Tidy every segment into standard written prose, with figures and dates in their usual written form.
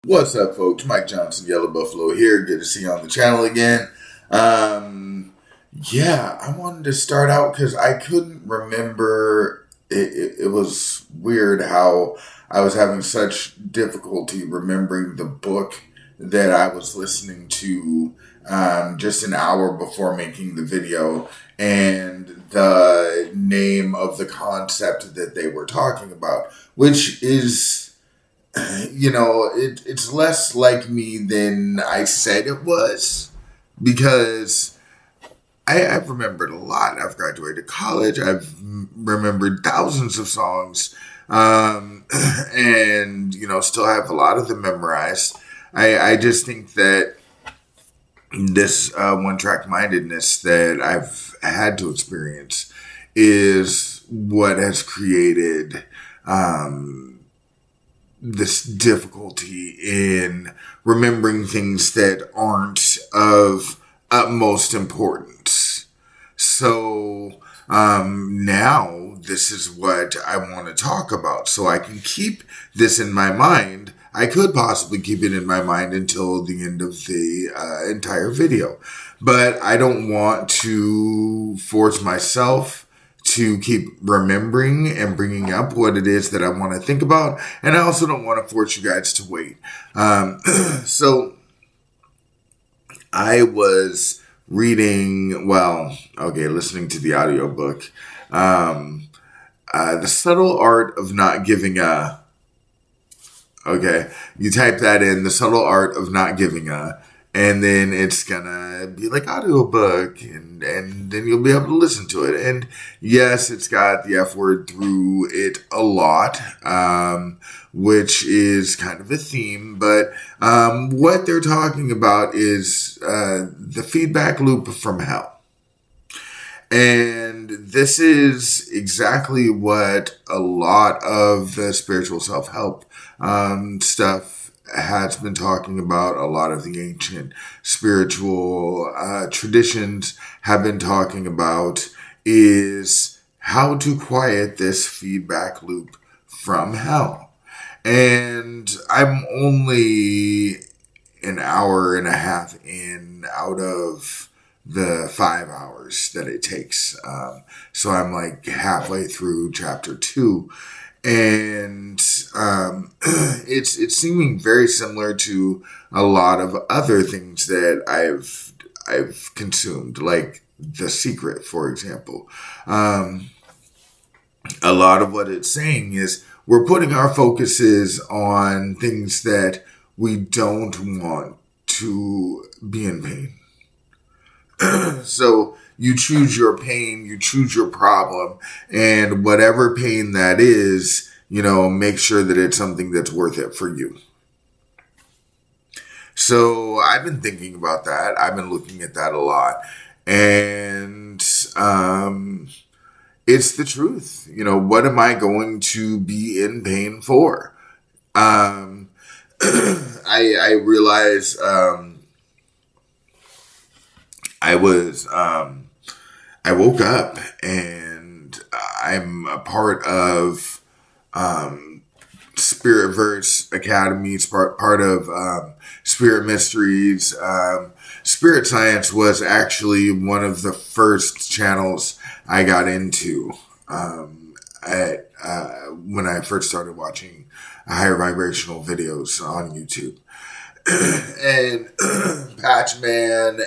What's up, folks? Mike Johnson, Yellow Buffalo here. Good to see you on the channel again. I wanted to start out because I couldn't remember. It was weird how I was having such difficulty remembering the book that I was listening to just an hour before making the video and the name of the concept that they were talking about, which is... it's less like me than I said it was, because I've remembered a lot. I've graduated college. I've remembered thousands of songs, and, still have a lot of them memorized. I just think that this one-track mindedness that I've had to experience is what has created this difficulty in remembering things that aren't of utmost importance. So now this is what I want to talk about, so I can keep this in my mind. I could possibly keep it in my mind until the end of the entire video, but I don't want to force myself to keep remembering and bringing up what it is that I want to think about. And I also don't want to force you guys to wait. So I was listening to the audiobook, The Subtle Art of Not Giving a... Okay, you type that in, The Subtle Art of Not Giving a, and then it's gonna be like audiobook, and then you'll be able to listen to it. And yes, it's got the F word through it a lot, which is kind of a theme. But what they're talking about is the feedback loop from hell. And this is exactly what a lot of the spiritual self-help stuff has been talking about. A lot of the ancient spiritual traditions have been talking about, is how to quiet this feedback loop from hell. And I'm only an hour and a half in out of the 5 hours that it takes. So I'm like halfway through chapter 2. And it's seeming very similar to a lot of other things that I've consumed, like The Secret, for example. A lot of what it's saying is we're putting our focuses on things that we don't want to be in pain. So you choose your pain, you choose your problem, and whatever pain that is, make sure that it's something that's worth it for you. So I've been thinking about that. I've been looking at that a lot. And it's the truth. What am I going to be in pain for? I realize I woke up and I'm a part of Spiritverse Academy, part of Spirit Mysteries. Spirit Science was actually one of the first channels I got into when I first started watching higher vibrational videos on YouTube. And Patchman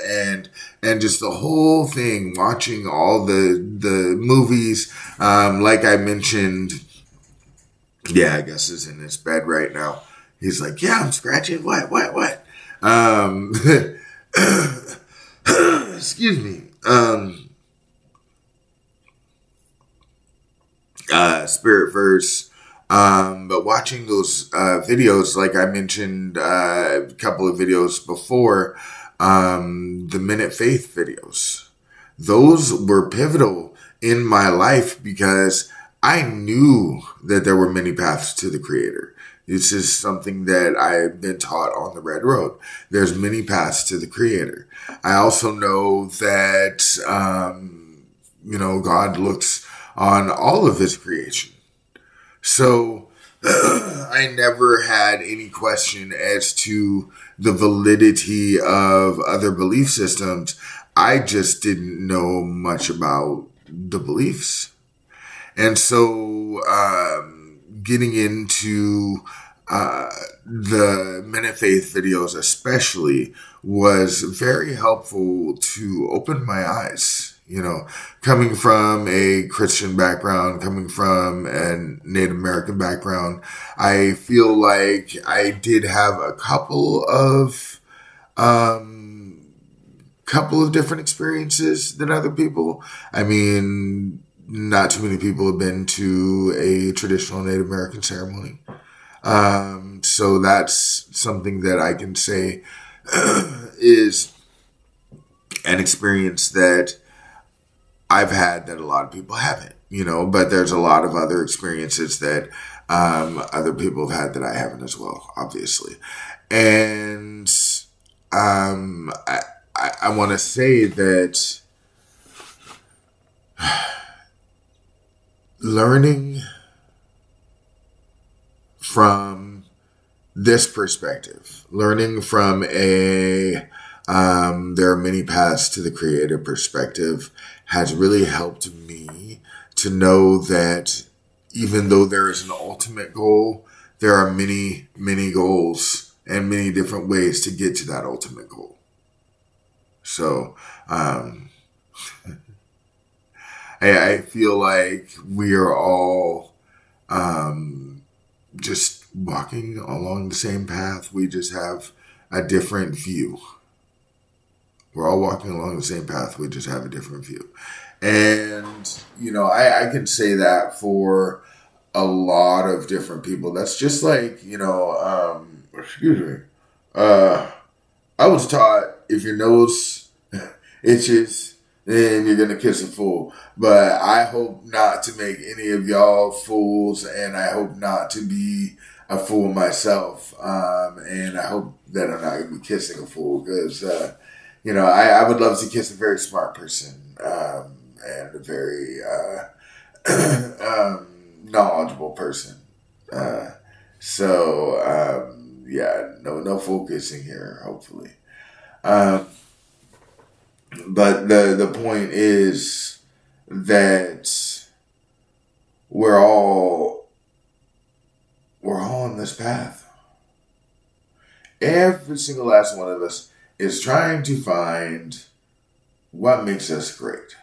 and just the whole thing, watching all the movies, like I mentioned. Yeah, I guess is in his bed right now. He's like, yeah, I'm scratching. What? Excuse me. Spiritverse. But watching those videos, like I mentioned a couple of videos before, the Minute Faith videos, those were pivotal in my life because I knew that there were many paths to the Creator. This is something that I've been taught on the Red Road. There's many paths to the Creator. I also know that, God looks on all of His creation. So I never had any question as to the validity of other belief systems. I just didn't know much about the beliefs. And so getting into the Men of Faith videos especially was very helpful to open my eyes. Coming from a Christian background, coming from a Native American background, I feel like I did have a couple of different experiences than other people. I mean, not too many people have been to a traditional Native American ceremony. So that's something that I can say is an experience that I've had that a lot of people haven't, but there's a lot of other experiences that other people have had that I haven't as well, obviously. And I want to say that learning from this perspective, learning from there are many paths to the creative perspective, has really helped me to know that even though there is an ultimate goal, there are many, many goals and many different ways to get to that ultimate goal. So, I feel like we are all just walking along the same path. We just have a different view. We're all walking along the same path. We just have a different view. And, I can say that for a lot of different people. That's just like, excuse me. I was taught if your nose itches, then you're going to kiss a fool. But I hope not to make any of y'all fools, and I hope not to be a fool myself. And I hope that I'm not going to be kissing a fool because, I would love to kiss a very smart person and a very knowledgeable person. No fool kissing here, hopefully. But the point is that we're all on this path. Every single last one of us is trying to find what makes us great.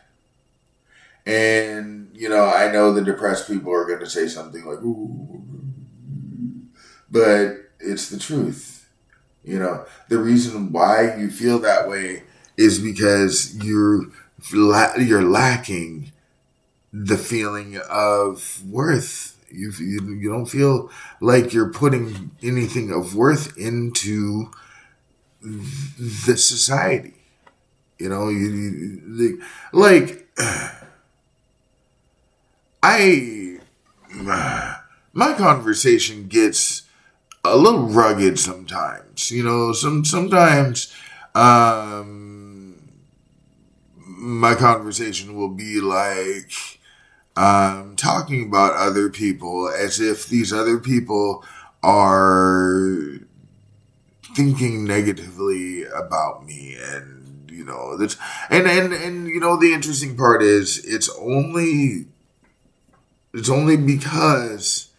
And, I know the depressed people are going to say something like, ooh, but it's the truth. The reason why you feel that way is because you're lacking the feeling of worth. You don't feel like you're putting anything of worth into the society. My conversation gets a little rugged sometimes. Sometimes my conversation will be like talking about other people as if these other people are thinking negatively about me. And that's and the interesting part is it's only because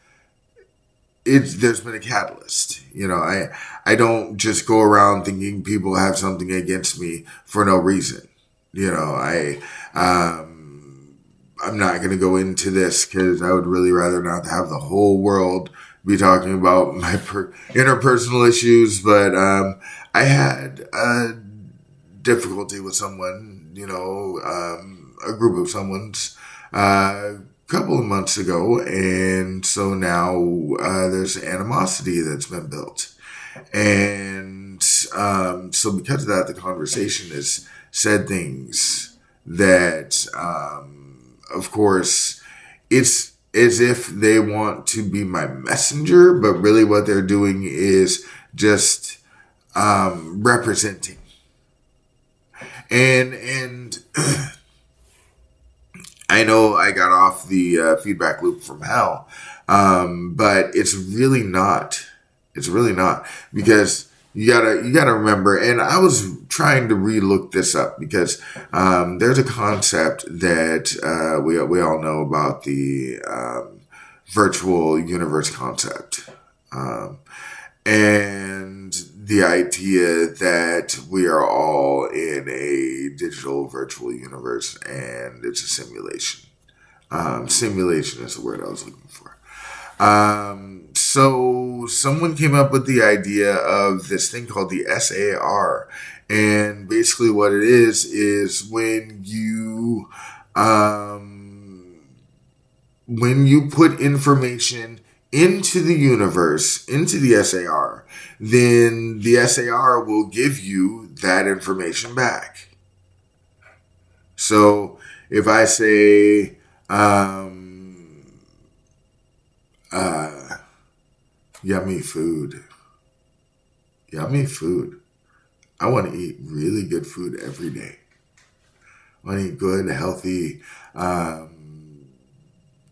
there's been a catalyst. I don't just go around thinking people have something against me for no reason. I'm not going to go into this because I would really rather not have the whole world be talking about my interpersonal issues. But I had a difficulty with someone, a group of someone's a couple of months ago. And so now there's animosity that's been built. And so because of that, the conversation has said things that, of course, it's as if they want to be my messenger, but really what they're doing is just representing. And I know I got off the feedback loop from hell, But it's really not. It's really not, because you gotta remember. And I was trying to relook this up because there's a concept that we all know about, the virtual universe concept, and the idea that we are all in a digital virtual universe and it's a simulation. Simulation is the word I was looking for. So someone came up with the idea of this thing called the SAR. And basically what it is when you put information into the universe, into the SAR, then the SAR will give you that information back. So if I say, yummy food. Yummy food. I want to eat really good food every day. I want to eat good, healthy,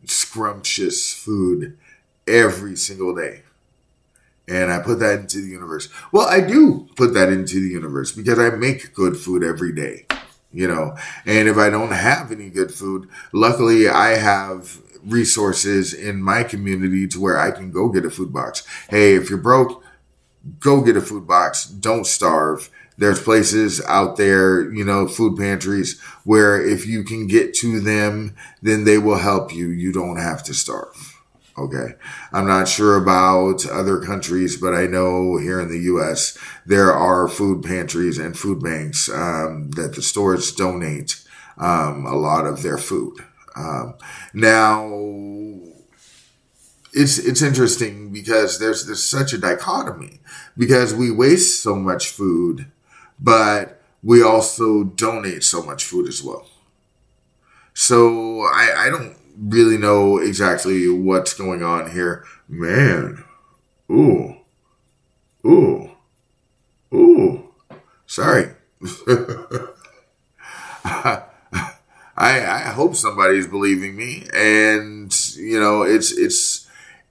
scrumptious food every single day. And I put that into the universe. Well, I do put that into the universe because I make good food every day, And if I don't have any good food, luckily I have resources in my community to where I can go get a food box. Hey, if you're broke, go get a food box. Don't starve. There's places out there, food pantries, where if you can get to them, then they will help you. You don't have to starve. Okay. I'm not sure about other countries, but I know here in the U.S., there are food pantries and food banks that the stores donate a lot of their food. Now, it's interesting because there's such a dichotomy, because we waste so much food, but we also donate so much food as well. So I don't really know exactly what's going on here. Man. Ooh. Ooh. Ooh. Sorry. I hope somebody's believing me. And,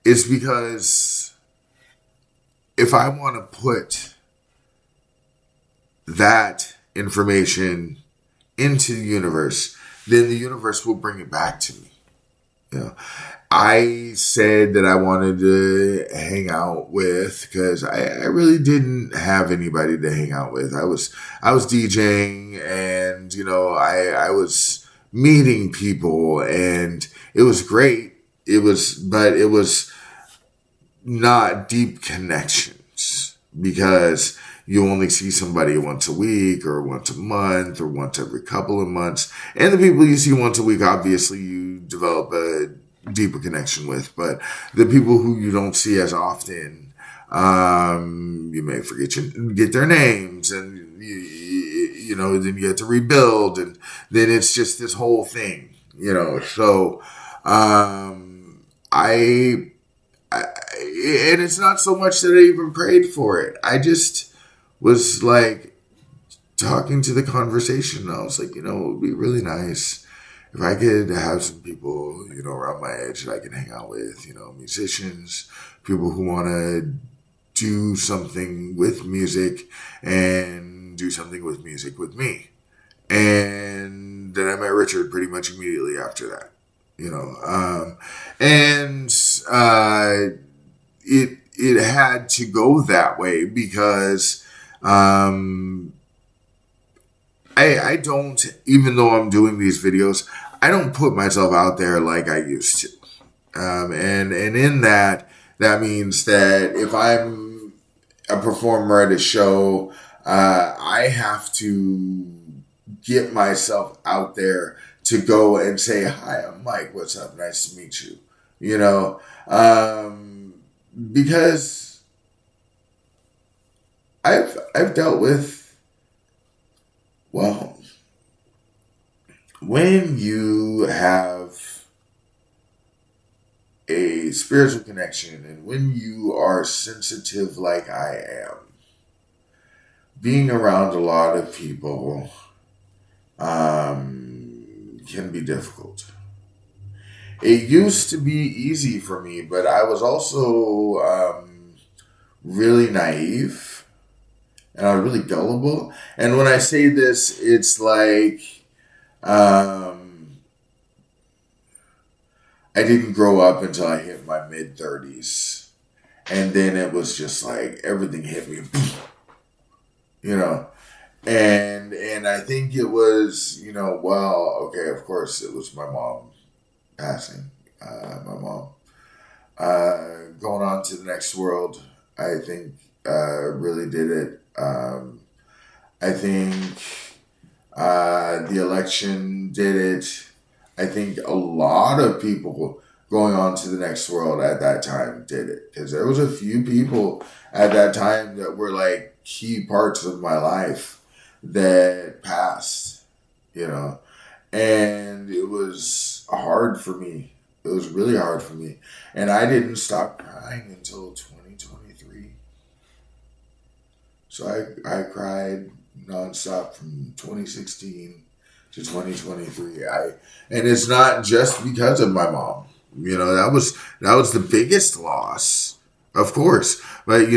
it's because if I want to put that information into the universe, then the universe will bring it back to me. I said that I wanted to hang out with, because I really didn't have anybody to hang out with. I was DJing, and I was meeting people, and it was great. But it was not deep connections, because you only see somebody once a week or once a month or once every couple of months. And the people you see once a week, obviously you develop a deeper connection with. But the people who you don't see as often, you may get their names, and then you have to rebuild, and then it's just this whole thing, So and it's not so much that I even prayed for it. I just was like talking to the conversation. I was like, it would be really nice if I could have some people, around my age that I can hang out with, musicians, people who want to do something with music and do something with music with me. And then I met Richard pretty much immediately after that, it had to go that way because, I don't, even though I'm doing these videos, I don't put myself out there like I used to. And in that means that if I'm a performer at a show, I have to get myself out there to go and say, hi, I'm Mike. What's up? Nice to meet you. Because I've dealt with, well, when you have a spiritual connection and when you are sensitive like I am, being around a lot of people can be difficult. It used to be easy for me, but I was also really naive and I was really gullible. And when I say this, it's like I didn't grow up until I hit my mid-30s. And then it was just like everything hit me, you know. And I think it was, well, okay, of course it was my mom passing. My mom going on to the next world, I think really did it. I think the election did it. I think a lot of people going on to the next world at that time did it. Because there was a few people at that time that were like key parts of my life that passed, And it was hard for me. It was really hard for me. And I didn't stop crying until 2023. So I cried nonstop from 2016 to 2023. And it's not just because of my mom. That was the biggest loss, of course. But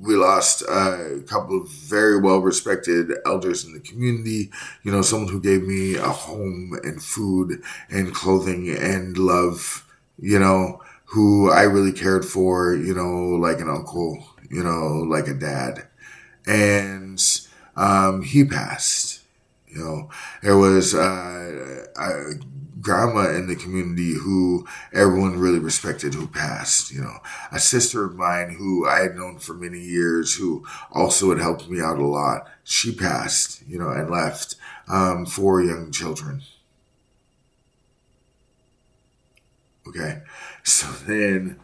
we lost a couple of very well respected elders in the community. Someone who gave me a home and food and clothing and love. Who I really cared for. Like an uncle. Like a dad. And he passed. There was a grandma in the community who everyone really respected who passed. A sister of mine who I had known for many years who also had helped me out a lot. She passed, and left 4 young children. Okay. So then,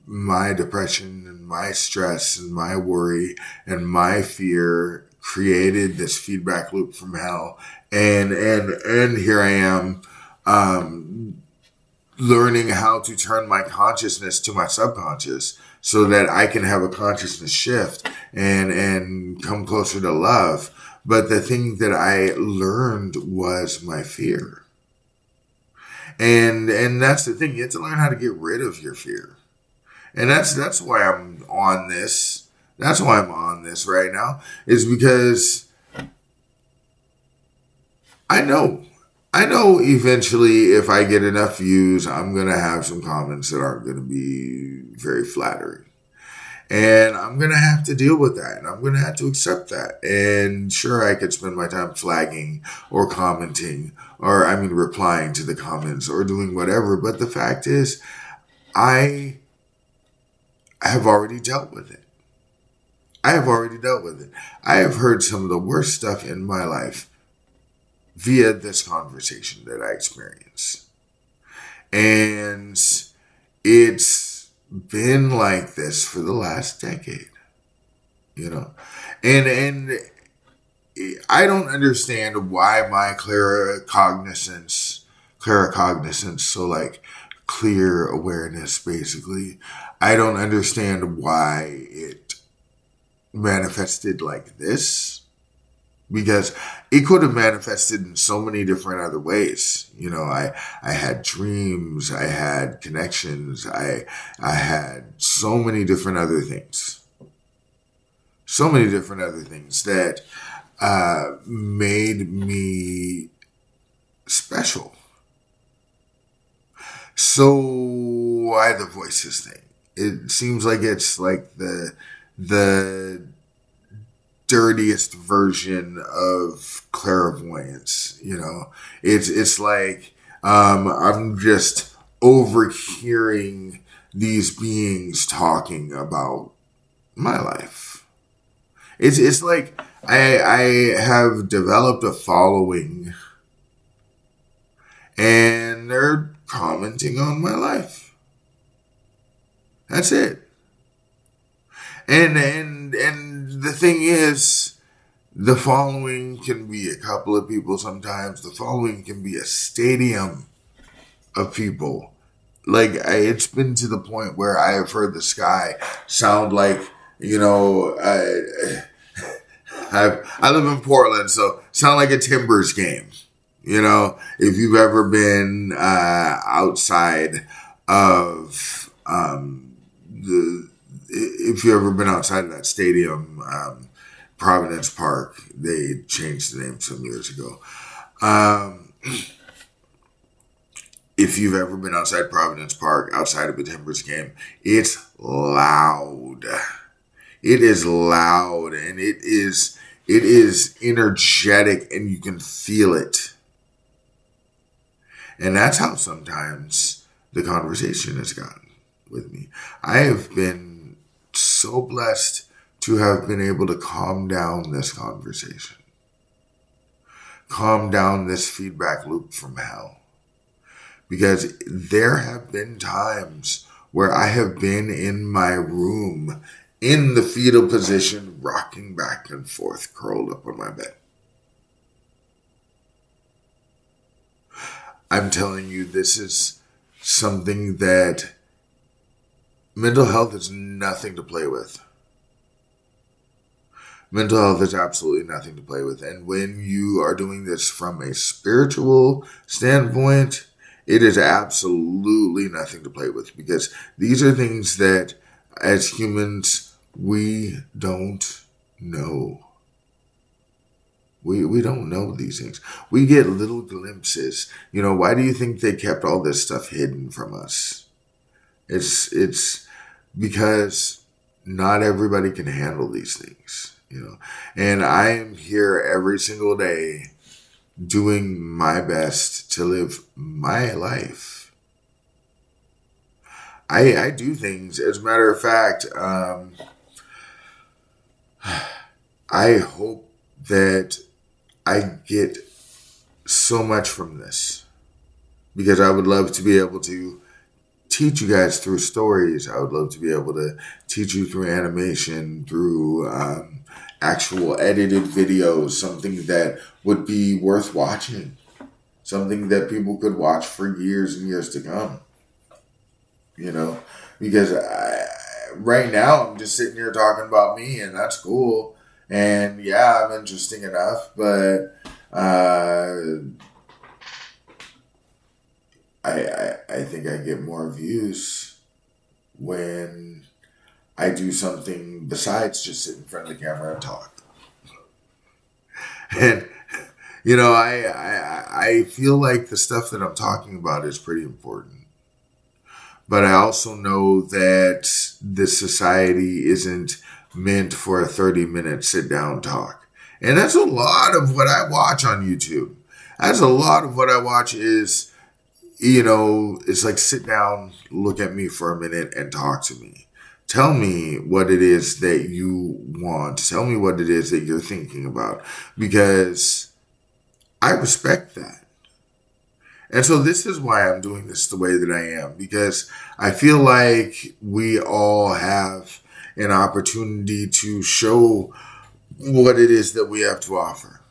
my depression and my stress and my worry and my fear created this feedback loop from hell. And here I am, learning how to turn my consciousness to my subconscious so that I can have a consciousness shift and come closer to love. But the thing that I learned was my fear. And that's the thing. You have to learn how to get rid of your fear. And that's why I'm on this. That's why I'm on this right now, is because I know eventually if I get enough views, I'm going to have some comments that aren't going to be very flattering. And I'm going to have to deal with that. And I'm going to have to accept that. And sure, I could spend my time flagging or commenting or, replying to the comments or doing whatever. But the fact is, I have already dealt with it. I have heard some of the worst stuff in my life via this conversation that I experienced. And it's been like this for the last decade, and I don't understand why my claircognizance, so like clear awareness, basically, I don't understand why it manifested like this, because it could have manifested in so many different other ways. I had dreams, I had connections, I had so many different other things that made me special. So why the voices thing? It seems like it's like the dirtiest version of clairvoyance. It's like I'm just overhearing these beings talking about my life. It's like I have developed a following and they're commenting on my life. That's it. And the thing is, the following can be a couple of people sometimes. The following can be a stadium of people. Like, it's been to the point where I have heard the sky sound like, I live in Portland, so sound like a Timbers game. You know, if you've ever been outside of if you've ever been outside of that stadium, Providence Park, they changed the name some years ago. If you've ever been outside Providence Park, outside of a Timbers game, it's loud. It is loud, and it is energetic, and you can feel it. And that's how sometimes the conversation has gotten with me. I have been so blessed to have been able to calm down this conversation, calm down this feedback loop from hell. Because there have been times where I have been in my room in the fetal position, rocking back and forth, curled up on my bed. I'm telling you, this is something that mental health is nothing to play with. Mental health is absolutely nothing to play with. And when you are doing this from a spiritual standpoint, it is absolutely nothing to play with, because these are things that as humans, we don't know. We don't know these things. We get little glimpses. You know, why do you think they kept all this stuff hidden from us? It's because not everybody can handle these things, you know. And I am here every single day doing my best to live my life. I do things. As a matter of fact, I hope that I get so much from this, because I would love to be able to teach you guys through stories. I would love to be able to teach you through animation, through actual edited videos, something that would be worth watching, something that people could watch for years and years to come. You know, because right now I'm just sitting here talking about me, and that's cool. And yeah, I'm interesting enough, but I think I get more views when I do something besides just sit in front of the camera and talk. And you know, I feel like the stuff that I'm talking about is pretty important. But I also know that this society isn't meant for a 30-minute sit-down talk. And that's a lot of what I watch on YouTube. That's a lot of what I watch is, you know, it's like, sit down, look at me for a minute and talk to me. Tell me what it is that you want. Tell me what it is that you're thinking about. Because I respect that. And so this is why I'm doing this the way that I am, because I feel like we all have an opportunity to show what it is that we have to offer.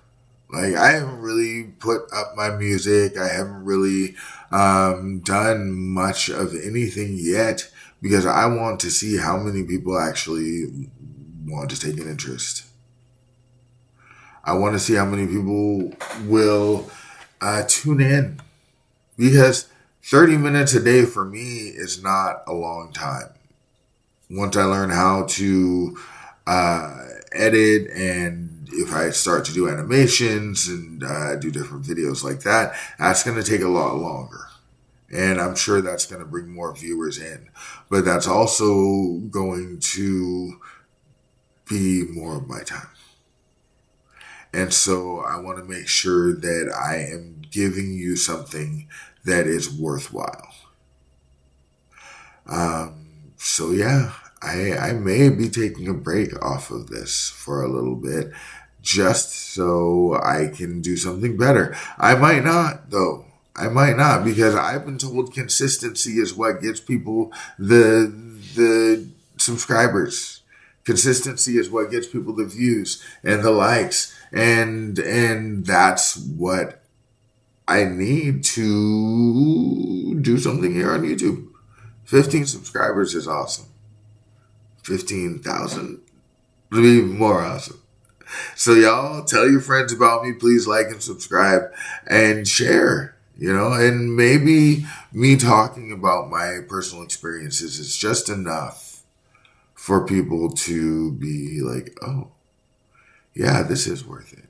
Like, I haven't really put up my music. I haven't really done much of anything yet, because I want to see how many people actually want to take an interest. I want to see how many people will tune in. Because 30 minutes a day for me is not a long time. Once I learn how to edit, and if I start to do animations and do different videos like that, that's going to take a lot longer. And I'm sure that's going to bring more viewers in. But that's also going to be more of my time. And so I want to make sure that I am giving you something that is worthwhile. So yeah, I may be taking a break off of this for a little bit, just so I can do something better. I might not, though. I might not, because I've been told consistency is what gets people the subscribers. Consistency is what gets people the views and the likes. And that's what I need to do something here on YouTube. 15 subscribers is awesome. 15,000 would be even more awesome. So y'all tell your friends about me. Please like and subscribe and share, and maybe me talking about my personal experiences is just enough for people to be like, oh, yeah, this is worth it.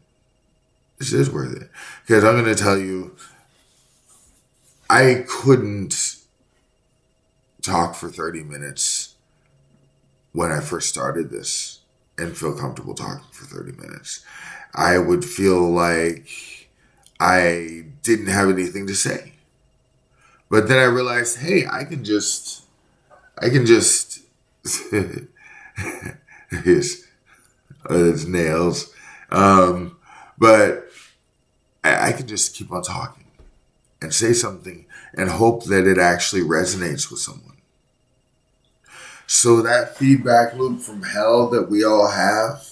This is worth it. Because I'm going to tell you, I couldn't talk for 30 minutes when I first started this and feel comfortable talking for 30 minutes. I would feel like I didn't have anything to say. But then I realized, hey, I can just it's nails. But I can just keep on talking and say something and hope that it actually resonates with someone. So that feedback loop from hell that we all have,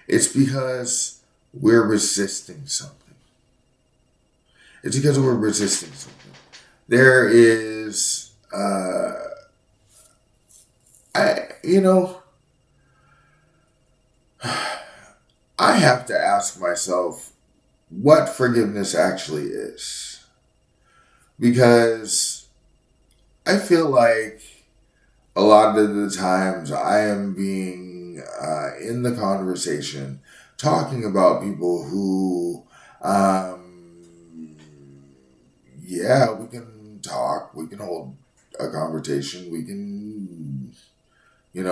it's because we're resisting something. It's because we're resisting something. There is, I have to ask myself what forgiveness actually is. Because I feel like a lot of the times I am being in the conversation talking about people who, we can talk, we can hold a conversation, we can,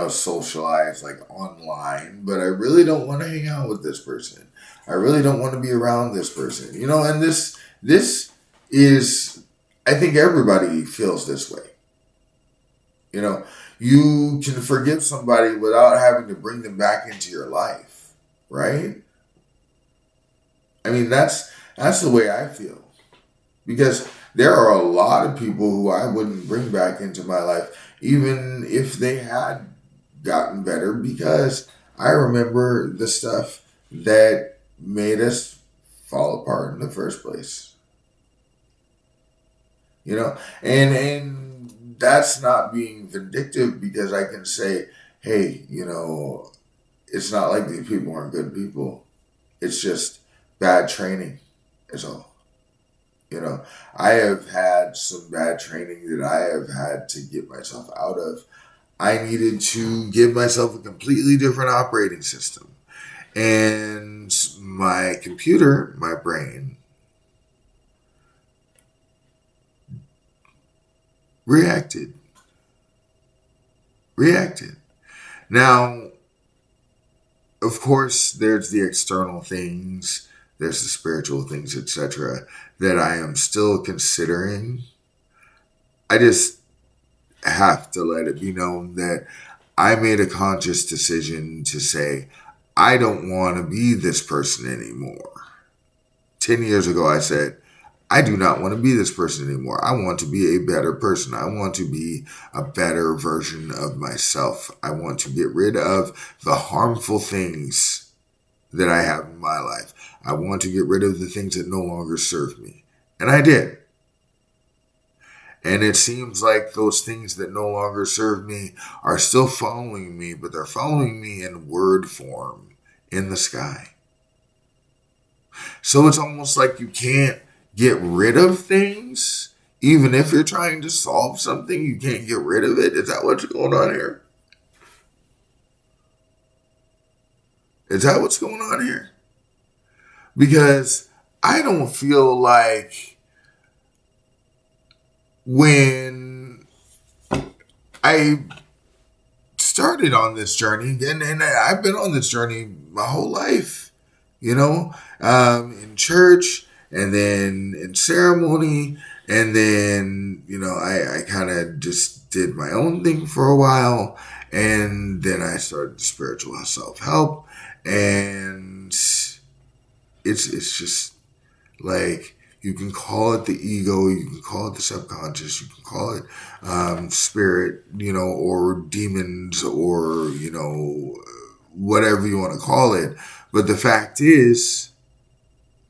socialize like online, but I really don't want to hang out with this person. I really don't want to be around this person, and this is, I think everybody feels this way. You can forgive somebody without having to bring them back into your life, right? I mean, that's the way I feel. Because there are a lot of people who I wouldn't bring back into my life, even if they had gotten better, because I remember the stuff that made us fall apart in the first place. And that's not being vindictive, because I can say, hey, it's not like these people aren't good people. It's just bad training is all. I have had some bad training that I have had to get myself out of. I needed to give myself a completely different operating system. And my computer, my brain, reacted. Now, of course, there's the external things, there's the spiritual things, etc., that I am still considering. I just have to let it be known that I made a conscious decision to say, I don't want to be this person anymore. 10 years ago, I said, I do not want to be this person anymore. I want to be a better person. I want to be a better version of myself. I want to get rid of the harmful things that I have in my life. I want to get rid of the things that no longer serve me. And I did. And it seems like those things that no longer serve me are still following me, but they're following me in word form in the sky. So it's almost like you can't get rid of things. Even if you're trying to solve something, you can't get rid of it. Is that what's going on here? Is that what's going on here? Because I don't feel like when I started on this journey, and I've been on this journey my whole life, in church, and then in ceremony, and then, I kind of just did my own thing for a while, and then I started spiritual self-help, and it's just like, you can call it the ego, you can call it the subconscious, you can call it spirit, or demons, or, whatever you want to call it. But the fact is,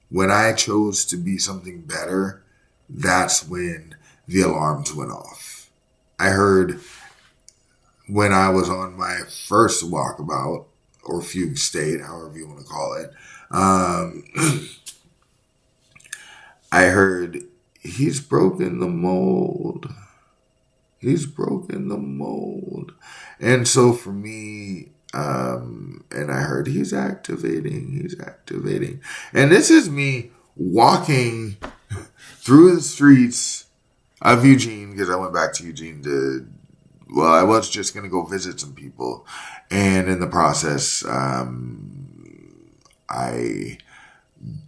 when I chose to be something better, that's when the alarms went off. I heard when I was on my first walkabout, or fugue state, however you want to call it. I heard he's broken the mold. He's broken the mold. And so for me, and I heard he's activating. And this is me walking through the streets of Eugene, because I went back to Eugene I was just going to go visit some people. And in the process, I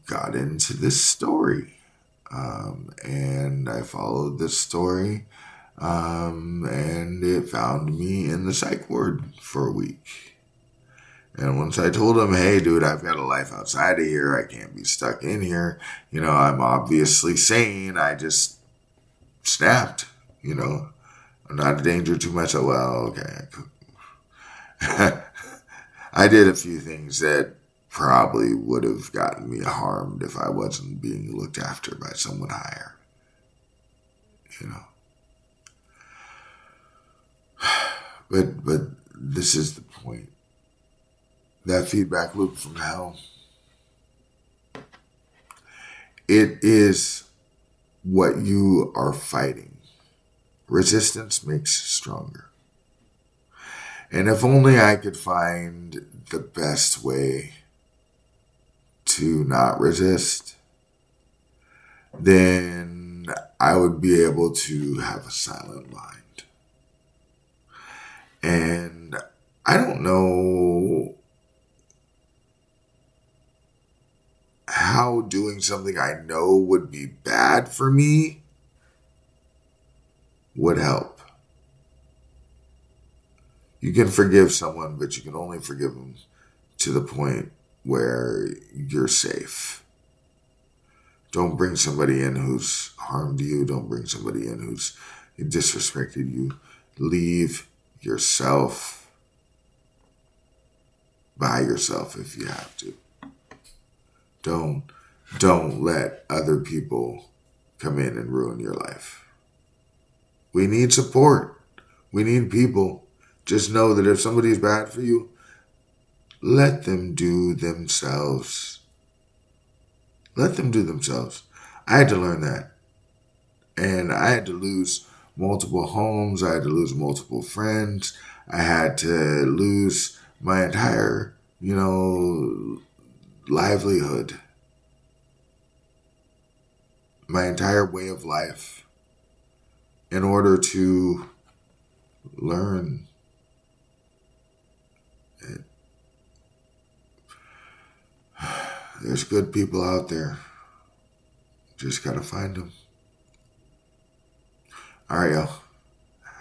got into this story. And I followed this story. And it found me in the psych ward for a week. And once I told him, hey, dude, I've got a life outside of here. I can't be stuck in here. I'm obviously sane. I just snapped, I'm not a danger to myself. Well, okay. I did a few things that probably would have gotten me harmed if I wasn't being looked after by someone higher. But this is the point. That feedback loop from hell, it is what you are fighting. Resistance makes stronger. And if only I could find the best way to not resist, then I would be able to have a silent mind. And I don't know how doing something I know would be bad for me would help. You can forgive someone, but you can only forgive them to the point where you're safe. Don't bring somebody in who's harmed you. Don't bring somebody in who's disrespected you. Leave yourself by yourself if you have to. Don't let other people come in and ruin your life. We need support. We need people. Just know that if somebody's bad for you, let them do themselves. Let them do themselves. I had to learn that. And I had to lose multiple homes. I had to lose multiple friends. I had to lose my entire, livelihood. My entire way of life in order to learn it. There's good people out there. Just gotta find them. All right, y'all.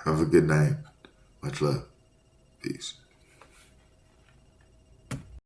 Have a good night. Much love. Peace.